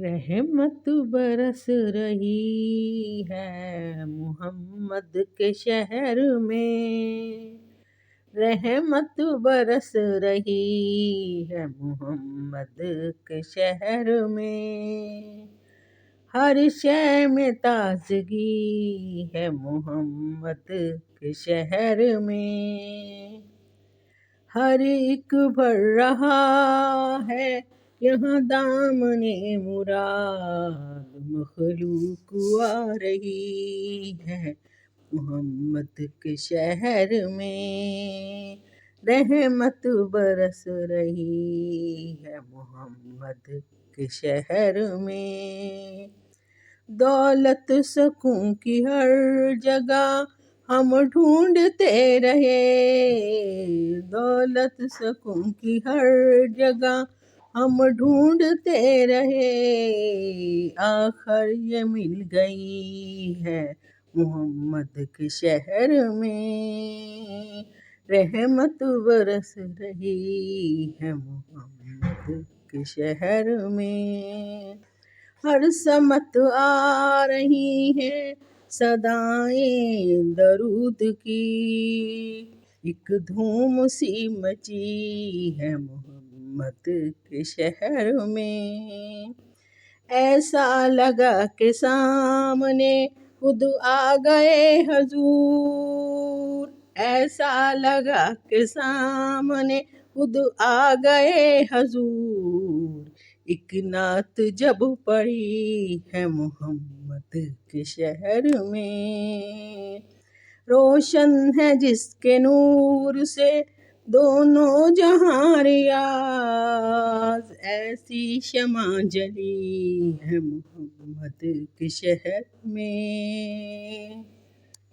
رحمت برس رہی ہے محمد کے شہر میں، رحمت برس رہی ہے محمد کے شہر میں، ہر شے میں تازگی ہے محمد کے شہر میں، ہر ایک بڑھ رہا ہے یہاں دامن مراد، مخلوق آ رہی ہے محمد کے شہر میں، رحمت برس رہی ہے محمد کے شہر میں، دولت سکون کی ہر جگہ ہم ڈھونڈتے رہے، دولت سکون کی ہر جگہ ہم ڈھونڈتے رہے، آخر یہ مل گئی ہے محمد کے شہر میں، رحمت برس رہی ہے محمد کے شہر میں، ہر سمت آ رہی ہیں صدائیں درود کی، ایک دھوم سی مچی ہے محمد کے شہر میں، ایسا لگا کہ سامنے خود آ گئے حضور، ایسا لگا کہ سامنے خود آ گئے حضور، ایک نعت جب پڑھی ہے محمد کے شہر میں، روشن ہے جس کے نور سے دونوں جہاں ریاض، ایسی شمع جلی ہے محمد کے شہر میں۔